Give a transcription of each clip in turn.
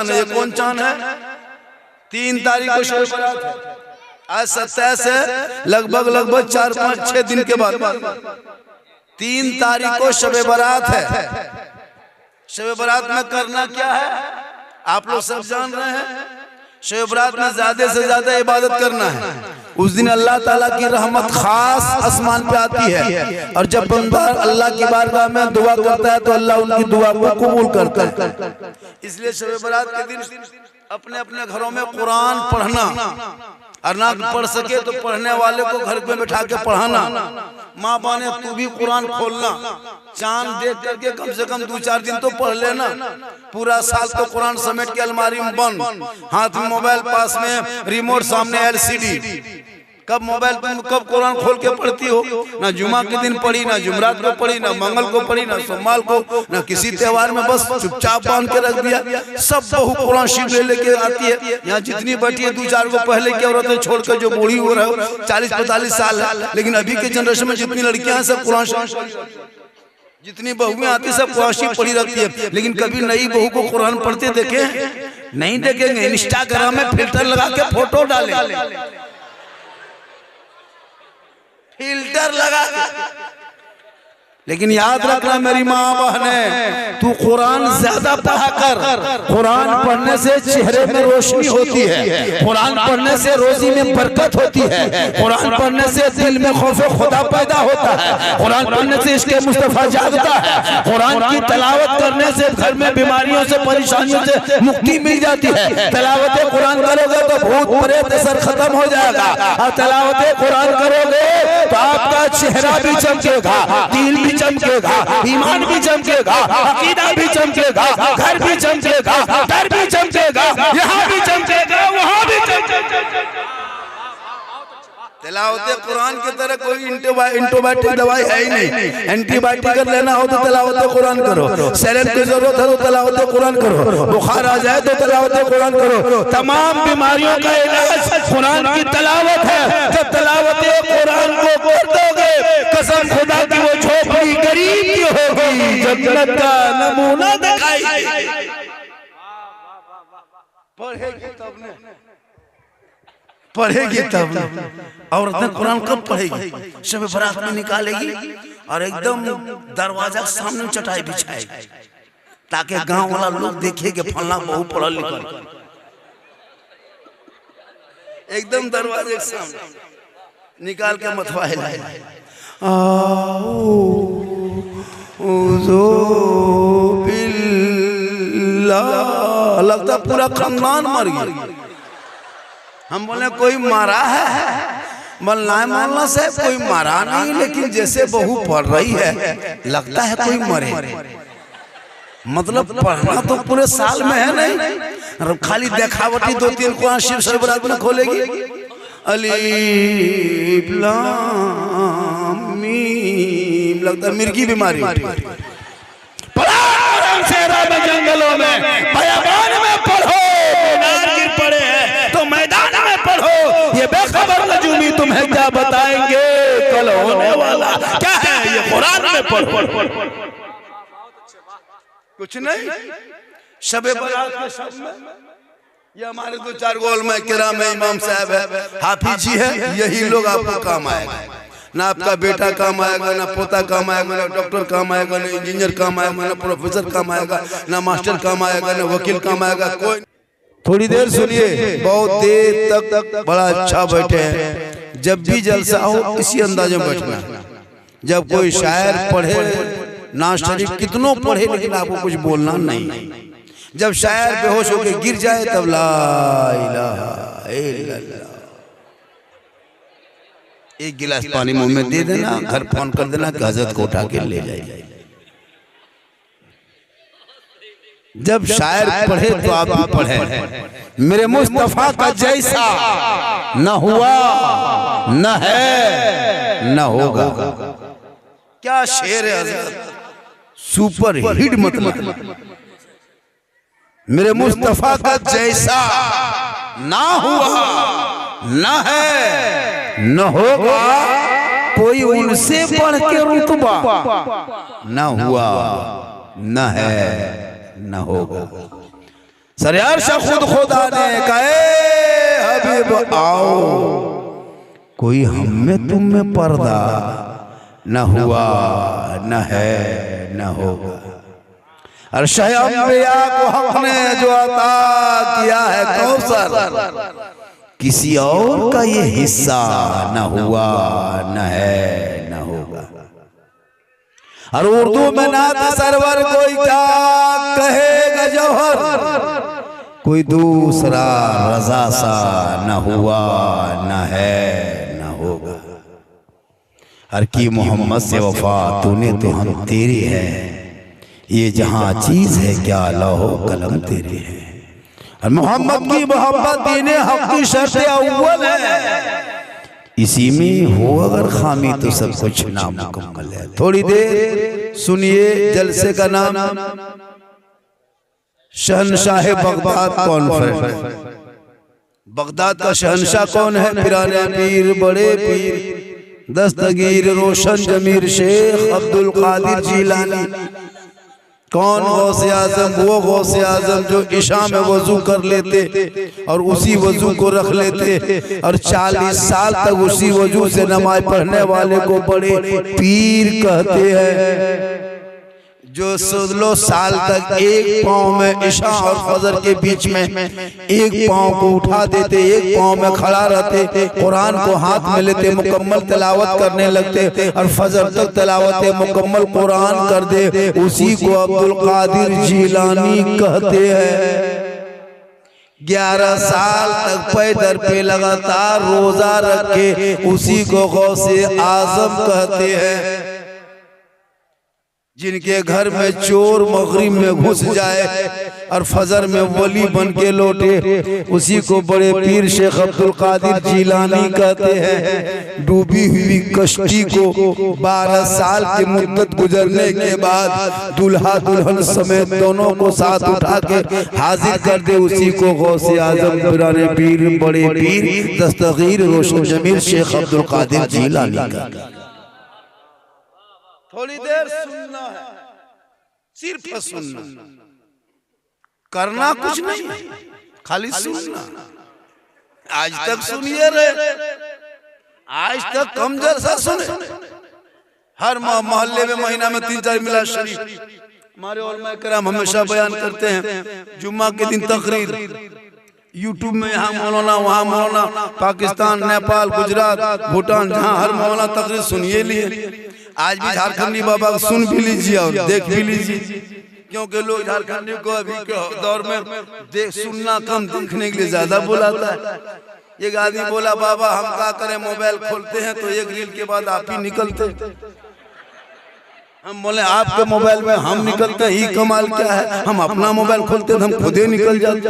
चांद है। ये कौन चांद है? 3 तारीख को शब बारात है। आज 27 है, लगभग 4, 5, 6 दिन के बाद 3 तारीख को शब बारात है। शब बारात में करना क्या है आप लोग सब जान रहे हैं। शब बारात में ज्यादा से ज्यादा इबादत करना है। उस दिन अल्लाह ताला की रहमत खास आसमान पे आती है और जब बंदा अल्लाह की बारगाह में दुआ करता है तो अल्लाह उनकी दुआ को कबूल करता है। इसलिए शब बारात के दिन अपने अपने घरों में कुरान पढ़ना, और ना पढ़ सके तो पढ़ने वाले को घर पे बैठा के पढ़ाना। माँ बाने तू भी कुरान खोलना, चांद देख करके कम से कम 2-4 दिन तो पढ़ लेना। पूरा साल तो कुरान समेट के अलमारी में बंद, हाथ में मोबाइल, पास में रिमोट, सामने LCD। कब मोबाइल तुम कब कुरान खोल के पढ़ती हो? ना जुमा के दिन पढ़ी, ना जुमरात को पढ़ी, ना मंगल को पढ़ी, ना सोमवार को, ना किसी त्योहार में, बस चुपचाप बांध के रख दिया। सब बहू कुरान शरीफ लेके आती है। यहाँ जितनी बैठी है 2-4 को पहले की औरतें छोड़कर जो बूढ़ी हो रहा है 40-45 साल है, लेकिन अभी के जनरेशन में जितनी लड़कियां हैं सब कुरान शरीफ, जितनी बहुएं आती सब कुरान शरीफ पढ़ी रहती है। लेकिन कभी नई बहू को कुरान पढ़ते देखे? नहीं देखेंगे। इंस्टाग्राम में फिल्टर लगा के फोटो डाले, फिल्टर लगा। लेकिन याद रखना मेरी माँ बहने, तू कुरान ज्यादा पढ़ा कर। कुरान पढ़ने से चेहरे में रोशनी होती है, कुरान पढ़ने से रोजी में बरकत होती है, कुरान पढ़ने से दिल में खौफ खुदा पैदा होता है, कुरान पढ़ने से इसके मुस्तफा जागता है, कुरान की तलावत करने से घर में बीमारियों से, परेशानियों से मुक्ति मिल जाती है। तलावत कुरान करोगे तो भूत प्रेत असर खत्म हो जाएगा, और तलावत कुरान करोगे तो आपका चेहरा भी चमकेगा, दिल भी चमकेगा, ईमान भी चमकेगा, अकीदा भी चमकेगा, घर भी चमकेगा, डर भी चमकेगा, यहाँ भी चमकेगा, वहाँ भी चमकेगा। तिलावत कुरान की तरह कोई एंटीबायोटिक दवाई है ही नहीं। एंटीबायोटिक अगर लेना हो तो तिलावत कुरान करो, सैलेन की जरूरत है तो तिलावत कुरान करो, बुखार आ जाए तो तिलावत कुरान करो। तमाम बीमारियों का इलाज कुरान की तिलावत है। जब तिलावत कुरान को कर दोगे, कसम खुदा की वो झोपड़ी गरीब की होगी, जन्नत का नमूना दिखाई। पढ़ेगी तब औरतें कुरान कब पढ़ेगी? शब बारात में निकालेगी और एकदम दरवाजा के सामने चटाई बिछाएगी, ताकि गांव वाला लोग देखे कि फलना बहू पढ़ा लिखा। एकदम दरवाजे के सामने निकाल के मथवा हिलाए, लगता पूरा खानदान मर गया। हम बोले कोई मारा है? मल्लाए मौलाना से कोई मारा नहीं, लेकिन जैसे बहू पढ़ रही है लगता है कोई मरे। मतलब पढ़ना तो पूरे साल में है नहीं, खाली देखावटी 2-3 कुरान शरीफ शब बारात में खोलेगी। अलीफ लाम मीम, लगता मिर्गी बीमारी जंगलों में, बयाबान में पढ़ो, गिर पड़े हैं तो मैदान में पढ़ो। ये बेखबर नजूमी तुम्हें क्या बताएंगे कल होने वाला क्या है, ये कुरान में पढ़ो। कुछ नहीं। शब बारात के शब में ये हमारे 2-4 गोलमा किराम है, इमाम साहब है, हाफिज जी है, यही लोग आपको काम आएगा। ना आपका बेटा काम आएगा, ना पोता काम आएगा, ना डॉक्टर काम आएगा, ना इंजीनियर काम आएगा, ना प्रोफेसर काम आएगा, ना मास्टर काम आएगा, ना वकील काम आएगा। कोई थोड़ी देर सुनिए, बहुत देर तक बड़ा अच्छा बैठे हैं। जब भी जलसा हो इसी अंदाज में बैठना। जब कोई शायर पढ़े, नाज़ शरीफ कितनों पढ़े, लेकिन आपको कुछ बोलना नहीं। जब शायर बेहोश होकर गिर जाए तब ला इलाहा इल्लल्लाह, एक गिलास पानी मुंह में दे देना, घर फोन कर देना कि हजरत को उठा के ले जाइए। जब शायर पढ़े तो आप भी पढ़े। मेरे मुस्तफा का जैसा न हुआ, न है, न होगा। क्या शेर है हजरत, सुपर हिट। मतलब मेरे मुस्तफा का जैसा ना हुआ, न है, न होगा, कोई उनसे बढ़ के रुतबा न हुआ, न है, न होगा। सरयार शाह खुद खुदा ने कहे हबीब आओ, कोई हम में तुम में पर्दा न हुआ न है न होगा। और शाह अंबिया को हमने जो अता किया है कौसर, किसी और का ये हिस्सा न हुआ न है न होगा। और उर्दू में नात सरवर कोई क्या कहेगा जौहर, कोई दूसरा रजा सा न हुआ न है न होगा। हर की मोहम्मद से वफा तूने तो हम तेरे हैं, ये जहां चीज है क्या लौहो कलम तेरे हैं। और मोहम्मद की मोहब्बत दीने हक की शर्त अव्वल है, इसी में हो अगर खामी तो सब कुछ नामुकम्मल है। थोड़ी देर सुनिए जलसे का नाम शहनशाह बगदाद कॉन्फ्रेंस। बगदाद का शहनशाह कौन है? पिराने पीर बड़े पीर दस्तगीर रोशन जमीर शेख अब्दुल कादिर जीलानी। कौन गौसे आजम? वो गौसे आजम जो इशा में वजू कर लेते और उसी वजू को रख लेते और 40 साल तक उसी वजू से नमाज पढ़ने वाले को बड़े पीर कहते हैं। जो 16 साल तक एक पाँव में इशा और फजर के बीच में एक पाँव को उठा देते, एक पाँव में खड़ा रहते, कुरान को हाथ में लेते, मुकम्मल तिलावत करने लगते और फजर तक तिलावत मुकम्मल कुरान कर दे, उसी को अब्दुल कादिर जीलानी कहते हैं। 11 साल तक पैदर पे लगातार रोजा रखे, उसी को गौसे आजम कहते हैं। जिनके घर में चोर मगरिब में घुस जाए और फजर में वली बन के लौटे, उसी को बड़े पीर शेख अब्दुल कादिर जीलानी कहते हैं। डूबी हुई कश्ती को 12 साल की मुद्दत गुजरने के बाद दुल्हा दुल्हन समेत दोनों को साथ उठा के हाजिर कर दे, उसी को गौसे आजम पिराने पीर बड़े पीर दस्तगीर रोशन जमीर शेख अब्दुल कादिर जीलानी कहते हैं। थोड़ी देर सुनना है, सिर्फ सुनना, करना कुछ नहीं, खाली सुनना। आज तक सुनिए रे, आज तक कम जलसा सुने। हर मोहल्ले में महीना में 3-4 मिलाद शरीफ हमारे उलमा किराम हमेशा बयान करते हैं। जुम्मा के दिन तकरीर यूट्यूब में, यहाँ मौलाना वहाँ मौलाना, पाकिस्तान नेपाल गुजरात भूटान जहाँ हर मौलाना तकरीर सुनिए लिए। आज भी झारखंडी बाबा को सुन भी लीजिए और देख भी लीजिए, क्योंकि लोग झारखंडी को अभी के दौर में सुनना कम, देखने के लिए ज्यादा बुलाता है। एक आदमी बोला बाबा हम क्या करें, मोबाइल खोलते हैं तो एक रील के बाद आप ही निकलते। हम बोले आपके मोबाइल में हम निकलते ही कमाल क्या है, हम अपना मोबाइल खोलते तो हम खुद ही निकल जाते।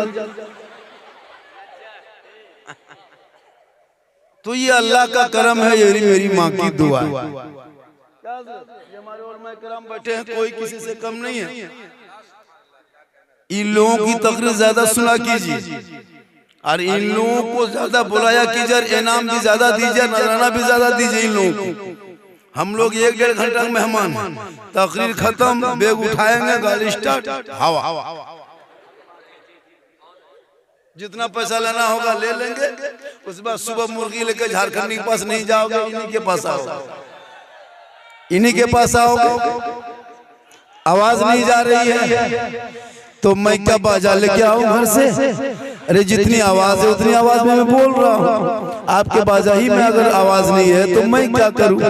तो ये अल्लाह का करम है, ये मेरी माँ की दुआ है। ये हमारे उलमा किराम बैठे हैं, कोई किसी से कम नहीं है। इन लोगों की तकरीर ज्यादा सुना कीजिए और इन लोगों को ज्यादा बुलाया कीजिए, इनाम भी ज्यादा दीजिए, नजराना भी ज्यादा दीजिए इन लोगों को। हम लोग 1-1.5 घंटा मेहमान, तकरीर खत्म, बैग उठाएंगे, गाड़ी स्टार्ट, हवा। जितना पैसा लेना होगा ले लेंगे, उसके बाद सुबह मुर्गी लेकर झारखंडी के पास नहीं जाओगे, इन्हीं के पास आओगे, इन्हीं के पास आओगे। आवाज नहीं जा रही है तो मैं क्या बाजा लेके आऊं घर से? अरे जितनी आवाज है उतनी आवाज में मैं बोल रहा हूँ, आपके बाजा ही में अगर आवाज नहीं है तो मैं क्या करूं?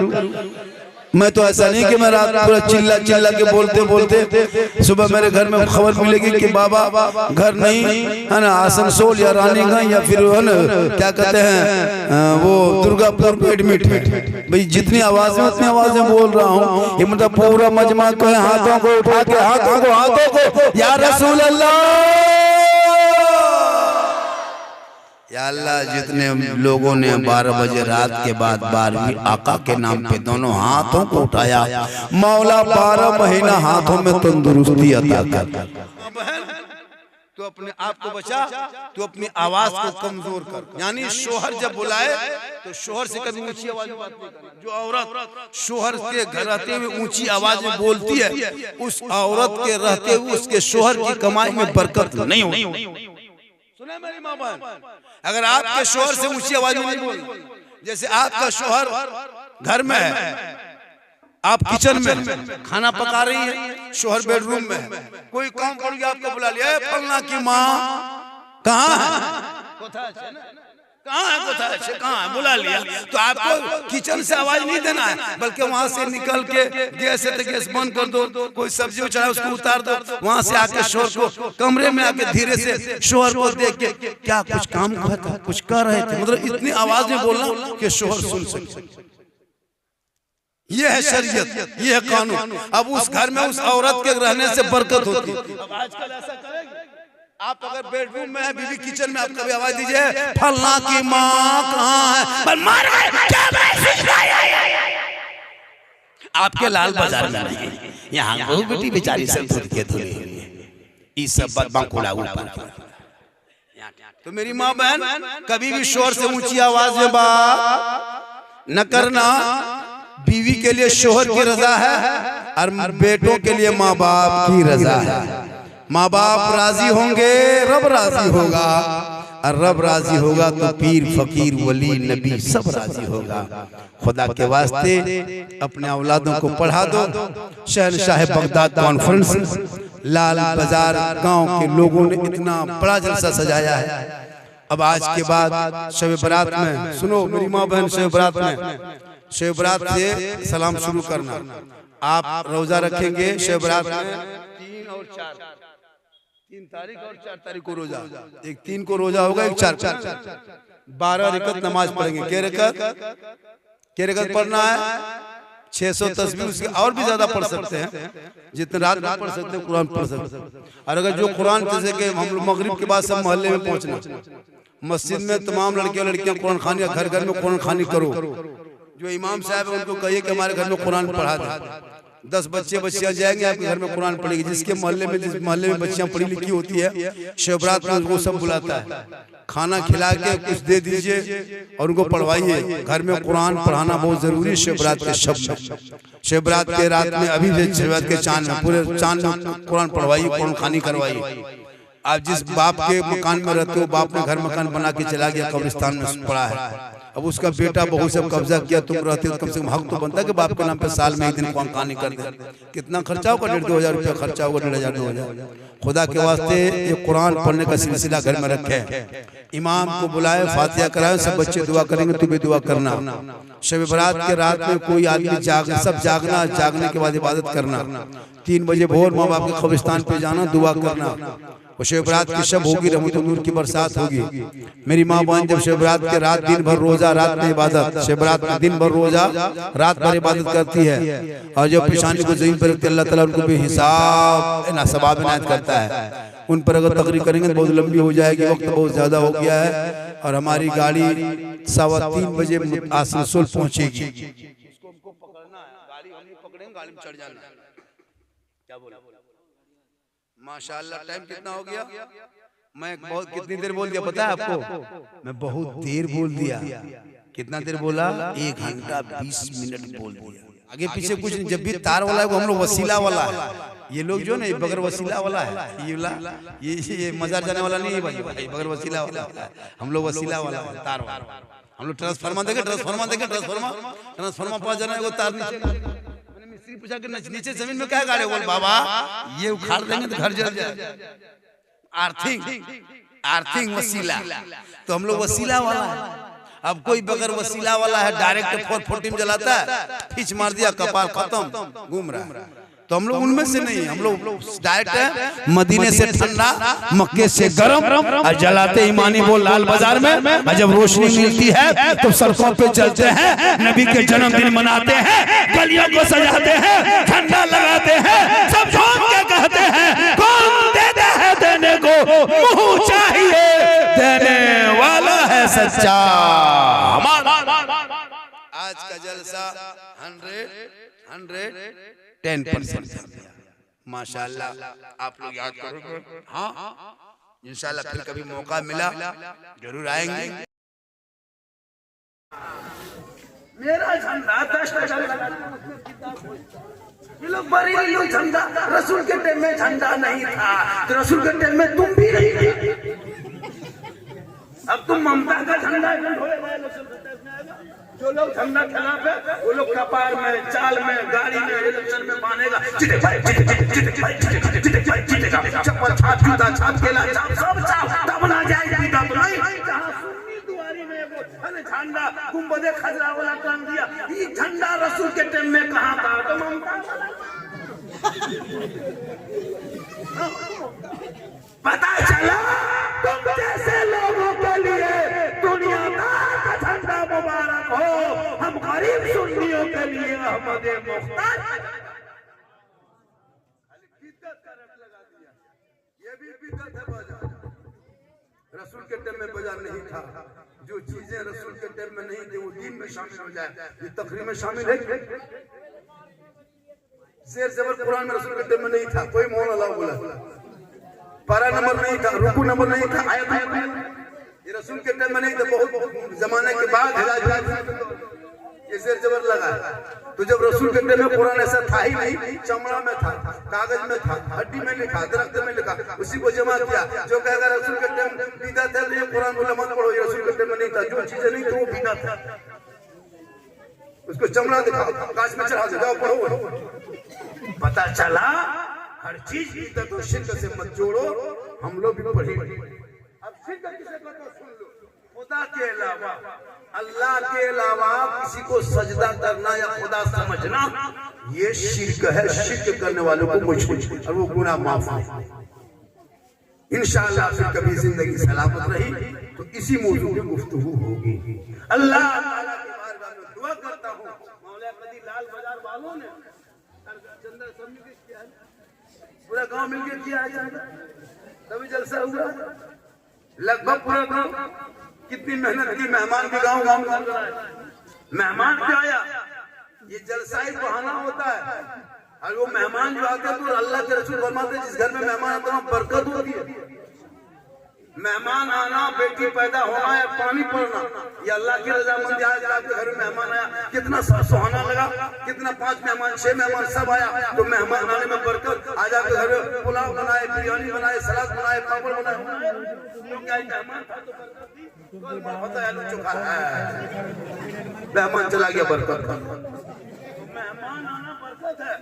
मैं तो ऐसा नहीं कि मैं रात पूरा चिल्ला चिल्ला के बोलते बोलते सुबह मेरे घर में खबर मिलेगी कि बाबा घर नहीं है ना, आसनसोल या रानीगंज या फिर है ना क्या कहते हैं वो दुर्गापुर एडमिट है। भाई जितनी आवाज है उतनी आवाज में बोल रहा हूँ। ये मतलब पूरा मजमा को हाथों को उठा के हाथों को या रसूल अल्लाह, या अल्लाह जितने लोगों ने 12 बजे रात के बाद 12वीं आका के नाम पे दोनों हाथों को उठाया, मौला 12 महीना हाथों में तंदुरुस्ती अता कर। तो अपने आप को बचा, तो अपनी आवाज को कमजोर कर। यानी शोहर जब बुलाए तो शोहर से कभी ऊंची आवाज में बात नहीं करना। जो औरत शोहर के घर रहते हुए ऊंची आवाज में बोलती है, उस औरत के रहते हुए उसके शोहर की कमाई में बरकत नहीं होती। सुने मेरी माँ बहन, अगर आपके शोहर से ऊंची आवाज में नहीं बोल, जैसे आपका शोहर घर में है, आप किचन में खाना पका रही है, शोहर बेडरूम में है, कोई काम कर गया आपको बुला लिया, फलना की माँ कहाँ है, कहाँ है बुला लिया, तो आपको किचन से आवाज नहीं देना है, बल्कि वहां से निकल के गैस है तो गैस बंद कर दो, कोई सब्जी उछाला उसको उतार दो, वहां से आके शोहर को कमरे में आके धीरे से शोहर को देख के क्या कुछ काम था, कुछ कर रहे थे, मतलब इतनी आवाज में बोलना कि शोहर सुन सके। ये है शरीयत, ये है कानून। अब उस घर में उस औरत के रहने से बरकत होती है। अब आजकल ऐसा करेंगे, आप अगर बेडरूम में है, बीवी किचन में, आप कभी आवाज दीजिए फलना की माँ कहाँ है, आपके लाल बाजार में नहीं, यहाँ बहू बेटी बेचारी सब धुल के धुली हुई है, इस सब बात ऊपर। तो मेरी माँ बहन, कभी भी शोर से ऊंची आवाज में बात न करना। बीवी के लिए शोहर की रजा है और बेटों के लिए माँ बाप की रजा है। माँ बाप राजी होंगे, रब राजी होगा, और रब राजी होगा तो पीर फकीर वली नबी सब राजी होगा। खुदा के वास्ते अपने औलादों को पढ़ा दो। शहनशाह बगदाद कॉन्फ्रेंस लाल बाजार गांव के लोगों ने इतना बड़ा जलसा सजाया है। अब आज के बाद शब बरात में, सुनो मेरी माँ बहन, शब बरात में, शब बरात से सलाम शुरू करना। आप रोजा रखेंगे शब बरात में 3 और 4, 3 तारीख और 4 तारीख को रोजा, एक 3 को रोजा होगा, एक 4 12 रकत नमाज पढ़ेंगे। क्या रकत पढ़ना है? 600 तस्बीह, उसके और भी ज्यादा पढ़ सकते हैं, जितने रात में पढ़ सकते हैं कुरान पढ़ सकते हैं। और अगर जो कुरान जैसे कि हम लोग मगरिब के बाद सब मोहल्ले में पहुंचना, मस्जिद में तमाम लड़के और लड़कियां कुरान खानी, घर घर में कुरान खानी करो। जो इमाम साहब है उनको कहिए कि हमारे घर में कुरान पढ़ा दे। 10 बच्चियां जाएंगे आपके घर में कुरान पढ़ेगी। जिसके मोहल्ले में, जिस मोहल्ले में बच्चियां पढ़ी लिखी होती है, शब बरात में उनको सब बुलाता है, खाना खिला के कुछ दे दीजिए और उनको पढ़वाइए। घर में कुरान पढ़ाना बहुत जरूरी है। शब बरात के शब, शब बरात के रात में, अभी शब बरात के चांद में, पूरे चांद में कुरान पढ़वाइए, कुरान खानी करवाइए। आप जिस बाप के मकान में रहते हो, बाप ने घर मकान बना के चला गया, कब्रिस्तान में पड़ा है, अब उसका बेटा बहू से कब्जा किया, तुम रहते हो, कम से कम हक तो बनता है कि बाप के नाम पे साल में एक दिन कुरान खानी कर दे। कितना खर्चा होगा? 1,500-2 हजार रुपया खर्चा होगा, 1,500-2 हजार। खुदा के वास्ते ये कुरान पढ़ने का सिलसिला घर में रखे। इमाम को बुलाए, फातिहा कराए, सब बच्चे दुआ करेंगे, तू भी दुआ करना। शब बरात के रात में कोई आदमी सब जागना, जागने के बाद इबादत करना। 3 बजे भोर माँ बाप के कब्रिस्तान पे जाना, दुआ करना। और शब बरात की शब होगी, रहमत नूर की बरसात होगी। मेरी माँ बहन, जब शब बरात के रात दिन भर रोजा, रात में इबादत, शब बरात में दिन भर रोजा, रात भर इबादत करती है, और जब पेशानी को जमीन पर रखते अल्लाह ताला उनको भी हिसाब ना सवाब इनायत करता है। उन पर अगर तकरीर करेंगे तो बहुत लंबी हो जाएगी, वक्त बहुत ज्यादा हो गया है, और हमारी गाड़ी 3:15 बजे आसनसोल पहुंचेगी। इसको पकड़ना है, गाड़ी हम नहीं पकड़ेंगे, गाड़ी में चढ़ जाना है। क्या बोला? माशाअल्लाह। टाइम कितना हो गया? मैं बहुत कितनी देर बोल दिया पता है आपको? मैं बहुत देर बोल दिया। कितना देर बोला? 1 घंटा 20 मिनट बोल दिया। आगे पीछे कुछ नहीं। जब भी तार वाला है वो हम लोग वसीला वाला है। ये लोग जो ना बगैर वसीला वाला है, ये मजार जाने वाला नहीं है भाई, बगैर वसीला वाला है। हम लोग वसीला वाला है, तार वाला। हम लोग ट्रांसफार्मर देखे, ट्रांसफार्मर पास जाना है, वो तार नीचे। मिस्त्री पूछा कि नीचे जमीन में क्या गाड़े? बोल बाबा ये उखाड़ देंगे तो घर जल जाए। आर्थिंग वसीला, तो हम लोग वसीला वाला है। अब कोई बगैर वसीला वाला है, डायरेक्ट 440 में जलाता है, खींच मार दिया, कपाल खत्म, घूम रहा है। तो हम लोग उनमें से नहीं, हम लोग डायरेक्ट है, मदीने से ठंडा, मक्के से गर्म, और जलाते ईमानी बोल लाल बाजार में। और जब रोशनी मिलती है तो सड़कों पे चलते हैं, नबी के जन्मदिन मनाते हैं, गलियों को सजाते हैं, झंडा लगाते हैं, सब झूम के कहते हैं कौन देता है देने को, मुंह चाहिए देने वाला है सच्चा। आज का जलसा 110% माशाअल्लाह। आप लोग याद करोगे? हाँ, इंशाल्लाह फिर कभी मौका मिला जरूर आएंगे। मेरा झंडा 10 टका ये लोग बरेली लोग झंडा, रसूल के टाइम में झंडा नहीं था तो रसूल के टाइम में तुम भी नहीं थे। अब तुम ममता का झंडा जो लोग झंडा खिलाफ है वो लोग कपार में, चाल में, गाड़ी में, इलेक्शन में बांधेगा, चप्पल छाप, जूता छाप, केला छाप, सब छाप, तब ना जाएगी तब नहीं। दुआरी में वो झंडा गुंबदे खजरा वाला काम दिया, ये झंडा रसूल के टाइम में कहाँ था? तो ममता पता चला तुम जैसे लोगों के लिए दुनिया का झंडा मुबारक हो, हम गरीब सुन्नियों के लिए अहमद मुख्तार ये भी बिदअत है। बाजार रसूल के टाइम में बाजार नहीं था, जो चीजें रसूल के टाइम में नहीं थी वो दीन में शामिल हो जाए, ये तकरीर में शामिल है। शेर जबर कुरान में रसूल के टाइम में नहीं था, कोई मौन अल्लाह बोला, पारा नंबर नहीं था, रुकू नंबर नहीं था, आयत ये रसूल के टाइम में नहीं था, बहुत जमाने के बाद ये शेर जबर लगा। तो जब रसूल के टाइम में कुरान ऐसा था ही नहीं, चमड़ा में था, कागज में था, हड्डी में लिखा, दरख्त में लिखा, उसी को जमा किया। जो कहेगा रसूल के टाइम बिदअत है, ये कुरान बोला मत पढ़ो, ये रसूल के टाइम में नहीं था, जो चीजें नहीं तो वो बिदअत है। उसको चमड़ा दिखाओ, कांच में चढ़ा दो, जाओ पढ़ो। पता चला हर चीज बिदअत और शिर्क से मत जोड़ो, हम लोग भी पढ़े। अब शिर्क किसे कहते सुन लो, खुदा के अलावा, अल्लाह के अलावा किसी को सजदा करना या खुदा समझना ये शिर्क है। शिर्क करने वालों को मुझको और वो गुनाह माफ है। इंशाअल्लाह फिर कभी जिंदगी सलामत रही तो इसी मौजू पे गुफ्तगू होगी। अल्लाह ताला की बारगाह में दुआ करता हूँ, मौला कदी लाल बाजार वालों ने चंदा सबने किया है, पूरा गांव मिलकर किया है, तभी जलसा हुआ लगभग पूरा गांव। कितनी मेहनत की, मेहमान भी गांव गांव मेहमान भी आया, ये जलसा ही बहाना होता है। और वो मेहमान जो आते हैं तो अल्लाह के रसूल फरमाते हैं जिस घर में मेहमान आता है बरकत होती है। मेहमान आना, बेटी पैदा होना या पानी पड़ना, ये अल्लाह की रजामंदी। आज आपके घर में मेहमान आया, कितना सुहाना लगा, कितना 5 मेहमान 6 मेहमान सब आया तो मेहमान आने में बरकत। आज आपके घर में पुलाव बनाए, बिरयानी बनाए, सलाद बनाए, पापड़ बनाए, मेहमान था तो पता है आलू चोखा है, मेहमान चला गया बरकत। मेहमान आना बरकत है,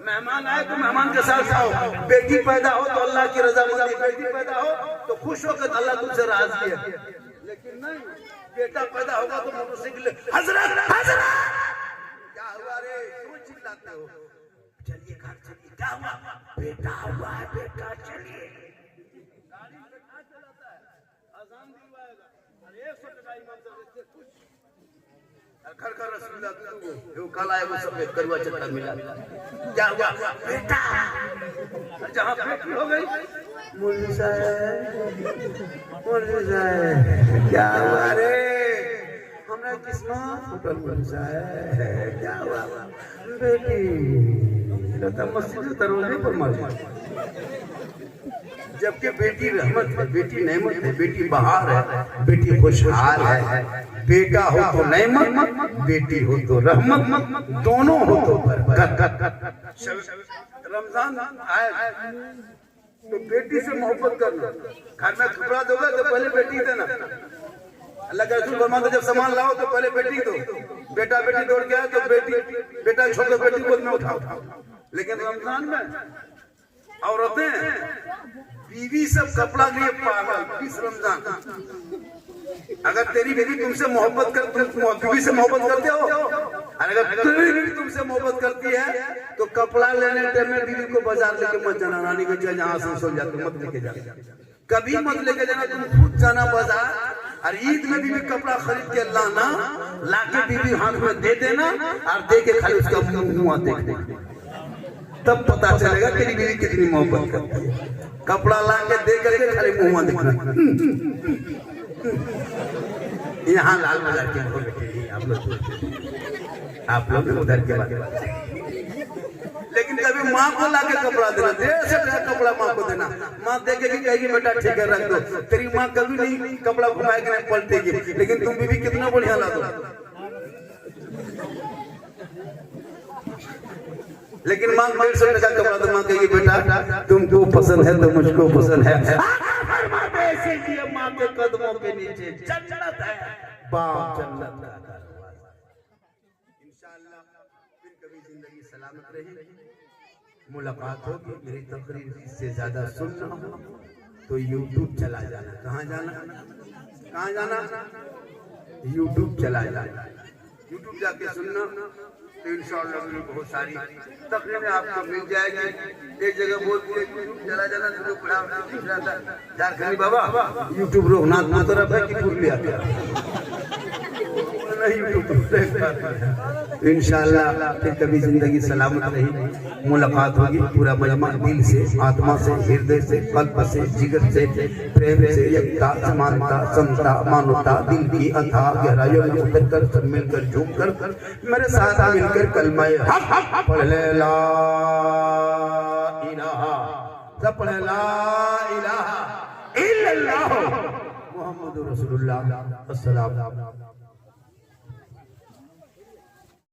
मेहमान आए तो मेहमान के साथ खाओ। बेटी पैदा हो तो अल्लाह की रजामंदी, बेटी पैदा हो तो खुश होकर अल्लाह तुमसे राजी है। लेकिन नहीं, बेटा पैदा होगा तो मोटरसाइकिल हजरत हजरत क्या हुआ रे, क्यों चिल्लाते हो? चलिए घर चलिए, क्या हुआ? बेटा हुआ है, बेटा चलिए। खड़खड़ रसगुल्ला वो काला है, वो सफेद कड़वा चट्टा मिला, क्या हुआ? बेटा। जहाँ बेटी हो गई मुल्ली साहब, मुल्ली साहब क्या हुआ रे? हमरा किस्मत फुटल मुल्ली साहब, क्या हुआ? बेटी लता मस्जिद दरवाजे पर मर। जबकि बेटी रहमत है, बेटी नेमत है, बेटी बहार है, बेटी खुशहाल है। बेटा हो तो नेमत, बेटी हो तो रहमत, दोनों हो तो बरकत। रमजान आए तो बेटी से मोहब्बत करना। घर में कपड़ा दोगे तो पहले बेटी देना। अल्लाह के रसूल फरमाते जब सामान लाओ तो पहले बेटी दो। बेटा बेटी दौड़ गया तो बेटी, बेटा छोड़ दो, बेटी गोद में उठाओ। लेकिन रमजान में औरतें बीवी सब कपड़ा लिए पागल। इस रमजान अगर तेरी बीवी तुमसे मोहब्बत कर, तुम बीवी से मोहब्बत करते हो, अगर तेरी बीवी तुमसे मोहब्बत करती है तो कपड़ा लेने टाइम में बीवी को बाजार लेके मत जाना। रानी को चाहे जहाँ से सो जाते मत लेके जाना, कभी मत लेके जाना। तुम खुद जाना बाजार और ईद में बीवी कपड़ा खरीद के लाना, लाके बीवी हाथ में दे देना और दे के खाली उसका मुँह देख देना, तब पता चलेगा तेरी बीवी कितनी मोहब्बत करती है। कपड़ा ला के दे करके खाली मुँह देखना। यहाँ लाल बाजार के आप लोग उधर के बात। लेकिन कभी कहती माँ को लाके कपड़ा देना, 150 कपड़ा माँ को देना। माँ देखेगी कहेगी बेटा ठीक है रख दो। तेरी माँ कभी नहीं कपड़ा घुमाएगी नहीं पलटेगी, लेकिन तुम बीवी कितना बढ़िया ला दो। लेकिन माँ 150 का कपड़ा तो माँ कहेगी बेटा तुमको पसंद है तो मुझको पसंद है। माँ के कदमों के नीचे जन्नत है, बाप जन्नत का दरवाजा। इंशाअल्लाह फिर कभी जिंदगी सलामत रही, मुलाकात होगी। मेरी तकरीर से ज्यादा सुनना हो तो YouTube चला जाना। कहाँ जाना, कहाँ जाना? YouTube चला जाना। YouTube जाके सुनना तो इंशाअल्लाह बहुत सारी तकरीरें आपको मिल जाएगी। एक जगह बोलती है YouTube चला जाना तो बड़ा दिख रहा था झारखंडी बाबा YouTube रोहनाथ की तरफ है कि पुरलिया तो इंशाअल्लाह फिर कभी जिंदगी सलामत रही, मुलाकात होगी। पूरा मजमा दिल से, आत्मा से, हृदय से, कल्प से, जिगर से, प्रेम से, एकता, समानता, समता, मानवता, दिल की अथाह गहराइयों में उतर कर सब मिलकर झूम कर मेरे साथ मिलकर कलमा हक पढ़ ले ला इलाहा, सब पढ़ ला इलाहा इल्लल्लाह मुहम्मदुर रसूलुल्लाह। अस्सलाम।